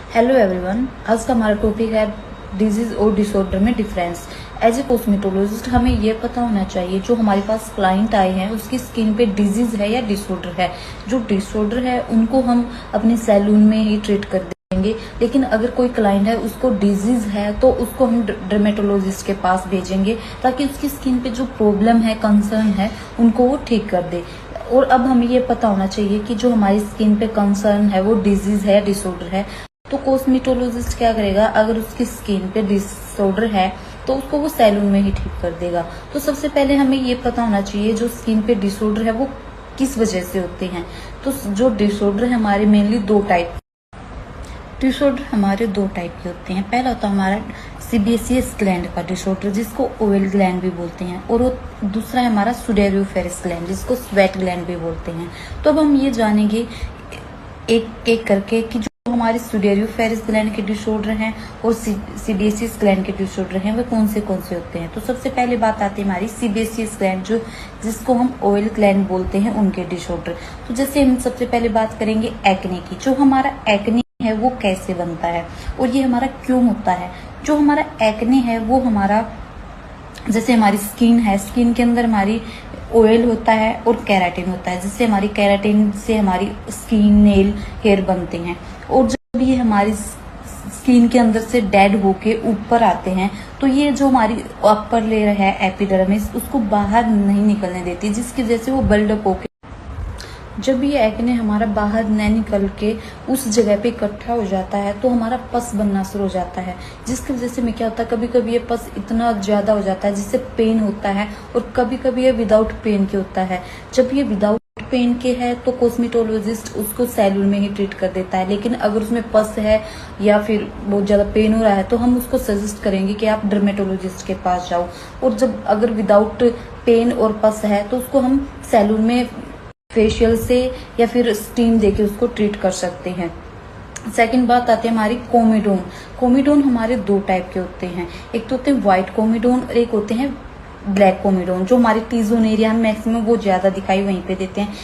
Hello everyone, आज का हमारा टॉपिक है डिजीज और डिसऑर्डर में डिफरेंस। एज ए कॉस्मेटोलॉजिस्ट हमें ये पता होना चाहिए जो हमारे पास क्लाइंट आए हैं उसकी स्किन पे डिजीज है या डिसऑर्डर है। जो डिसऑर्डर है उनको हम अपने सैलून में ही ट्रीट कर देंगे, लेकिन अगर कोई क्लाइंट है उसको डिजीज है तो उसको हम डर्मेटोलॉजिस्ट के पास भेजेंगे ताकि उसकी स्किन पे जो प्रॉब्लम है, कंसर्न है, उनको वो ठीक कर दे। और अब हमें ये पता होना चाहिए कि जो हमारी स्किन पे कंसर्न है वो डिजीज है, डिसऑर्डर है। तो कॉस्मेटोलॉजिस्ट क्या करेगा, अगर उसकी स्किन पे डिसऑर्डर है तो उसको वो सैलून में ही ठीक कर देगा। तो सबसे पहले हमें ये पता होना चाहिए जो स्किन पे डिसऑर्डर है वो किस वजह से होते हैं। तो जो डिसऑर्डर है हमारे मेनली दो टाइप के होते हैं। पहला होता है हमारा सीबेसियस ग्लैंड का डिसऑर्डर जिसको ओवल ग्लैंड भी बोलते हैं, और वो दूसरा है हमारा सुडोरियोफेरस ग्लैंड जिसको स्वेट ग्लैंड भी बोलते हैं। तो अब हम ये जानेंगे एक एक करके कि जो हमारे सुडोरियोफेरस ग्लैंड के डिसऑर्डर हैं और सीबेसियस ग्लैंड के डिसऑर्डर हैं वे कौन से होते हैं। तो सबसे पहले बात आती है हमारी सीबेसियस ग्लैंड जिसको हम ऑयल ग्लैंड बोलते हैं, उनके डिसऑर्डर। तो जैसे हम सबसे पहले बात करेंगे एक्ने की। जो हमारा एक्ने है वो कैसे बनता है और ये हमारा क्यों होता है। जो हमारा एक्ने है वो हमारा, जैसे हमारी स्किन है, स्किन के अंदर हमारी ऑयल होता है और केराटिन होता है, जिससे हमारी केराटिन से हमारी स्किन, नेल, हेयर बनते हैं। और जब ये हमारी स्किन के अंदर से डेड होके ऊपर आते हैं तो ये जो हमारी अपर लेयर है एपिडर्मिस उसको बाहर नहीं निकलने देती, जिसकी वजह से वो बिल्डअप होके जब ये एक्ने हमारा बाहर न निकल के उस जगह पे इकट्ठा हो जाता है तो हमारा पस बनना शुरू हो जाता है, जिसकी वजह से में क्या होता है, कभी कभी ये पस इतना ज्यादा हो जाता है जिससे पेन होता है, और कभी कभी ये विदाउट पेन के होता है। जब ये विदाउट पेन के है तो कॉस्मेटोलॉजिस्ट उसको सैलून में ही ट्रीट कर देता है, लेकिन अगर उसमें पस है या फिर बहुत ज्यादा पेन हो रहा है तो हम उसको सजेस्ट करेंगे कि आप डर्मेटोलॉजिस्ट के पास जाओ। और जब अगर विदाउट पेन और पस है तो उसको हम सैलून में फेशियल से या फिर स्टीम देके उसको ट्रीट कर सकते हैं। सेकंड बात आती है हमारी कोमिडोन। कोमिडोन हमारे दो टाइप के होते हैं, एक तो होते हैं व्हाइट कोमिडोन और एक होते हैं ब्लैक कोमिडोन। जो हमारे टी जोन एरिया में मैक्सिमम वो ज्यादा दिखाई वहीं पे देते हैं,